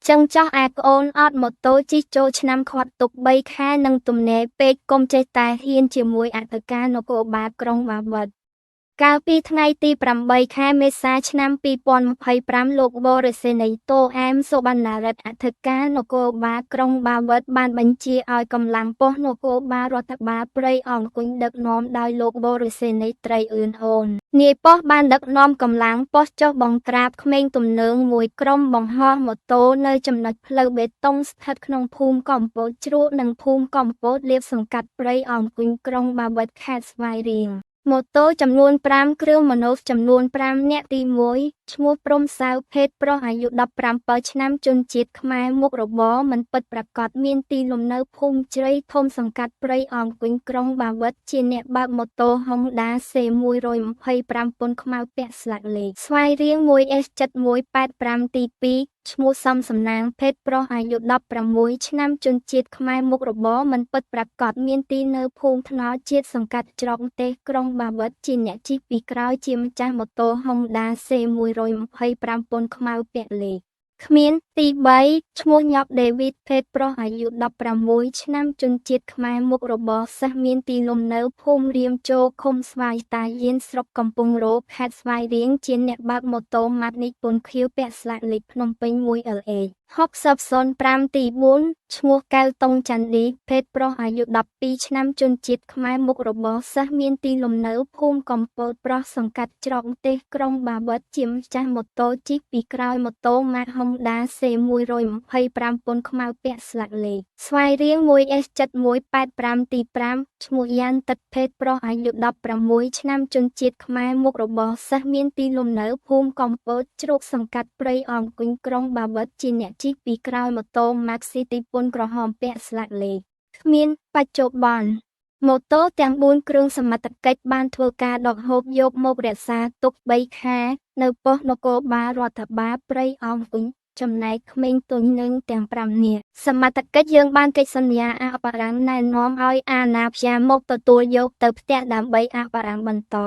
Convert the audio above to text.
ចឹងចោះឯប្អូនអត់ម៉ូតូជិះចូលឆ្នាំខាត់ទុក3ខែនឹងទំនេរពេកកុំចេះតែហ៊ានជាមួយអធិការនគរបាលក្រុងបាវិតកាលពីថ្ងៃទី8ខែមេសាឆ្នាំ2025លោកបរិសេនីតូអែមសុបណ្ណារិទ្ធអធិការនគរបាលក្រុងបាវិតបានបញ្ជាឲ្យកម្លាំងប៉ុស្តិ៍នគរបាលរដ្ឋបាលព្រៃអង្គុញដឹកនាំដោយលោកបរិសេនីត្រីអឿនអូននាយប៉ុស្តិ៍បានដឹកនាំកម្លាំងប៉ុស្តិ៍ចុះបង្ក្រាបក្មេងទំនើងមួយក្រុមបង្ហោះម៉ូតូនៅចំណុចផ្លូវបេតុងស្ថិតក្នុងភូមិកំពតជ្រក់និងភូមិកំពតលាបសង្កាត់ព្រៃអង្គុញក្រុងបាវិតខេត្តស្វាយរៀងម៉ូតូចំនួន5គ្រឿងមនុស្សចំនួន5នាក់ទី1ឈ្មោះព្រំសាវភេទប្រុសអាយុ17ឆ្នាំជនជាតិខ្មែរមុខរបរមិនពិតប្រាកដមានទីលំនៅភូមិជ្រៃធំសង្កាត់ព្រៃអង្គុញក្រុងបាវិតជាអ្នកបើកម៉ូតូ Honda C125 ពន្ធខ្មៅពាក់ស្លាកលេខស្វាយរៀង 1S7185 ទី2ឈ្មោះសំសំណាងភេទប្រុសអាយុ16ឆ្នាំជនជាតិខ្មែរមុខរបរមិនពិតប្រាកដមានទីនៅភូមិថ្នោតជាតិសង្កាត់ច្រកទេសក្រុងបាវិតជាអ្នកជិះពីក្រោយជាម្ចាស់ម៉ូតូ Honda C125 ពន្ធខ្មៅពាក់លេខគ្មានទី3ឈ្មោះញ៉ប់ដេវីតភេទប្រុសអាយុ16ឆ្នាំជនជាតិខ្មែរមុខរបរសិស្សមានទីលំនៅភូមិរៀមជោឃុំស្វាយតាយានស្រុកកំពង់រោខេត្តស្វាយរៀងជាអ្នកបើកម៉ូតូម៉ាត់និចពន្ធខៀវពាក់ស្លាកលេខភ្នំពេញ 1LH 6005 ទី4ឈ្មោះកៅតុងច័ន្ទឌីភេទប្រុសអាយុ12ឆ្នាំជនជាតិខ្មែរមុខរបរសិស្សមានទីលំនៅភូមិកំពតប្រុសសង្កាត់ច្រកទេសក្រុងបាវិតជាម្ចាស់ម៉ូតូជិះពីក្រោយម៉ូតូម៉ាក Honda C125 ពន្ធខ្មៅពាក់ស្លាកលេខស្វាយរៀង 1S7185 ទី5ឈ្មោះយ៉ាន់ទឹកភេទប្រុសអាយុ16ឆ្នាំជនជាតិខ្មែរមុខរបរសិស្សមានទីលំនៅភូមិកំពតជ្រកសង្កាត់ព្រៃអង្គុញក្រុងបាវិតជាអ្នកជិះពីក្រោយម៉ូតូ Maxi ទីពន្ធក្រហមពាក់ស្លាកលេខគ្មានបច្ចុប្បន្នម៉ូតូទាំង4គ្រឿងសមត្ថកិច្ចបានធ្វើការដកហូបយកមករក្សាទុក3ខែនៅប៉ុស្តិ៍នគរបាលរដ្ឋបាលព្រៃអង្គុញចំណែកក្មេងទុញនឹងទាំង5នាក់សមត្ថកិច្ចយើងបានកិច្ចសន្យាអបអរំណែនាំឲ្យអាណាព្យាមកទទួលយកទៅផ្ទះដើម្បីអបអរំបន្ត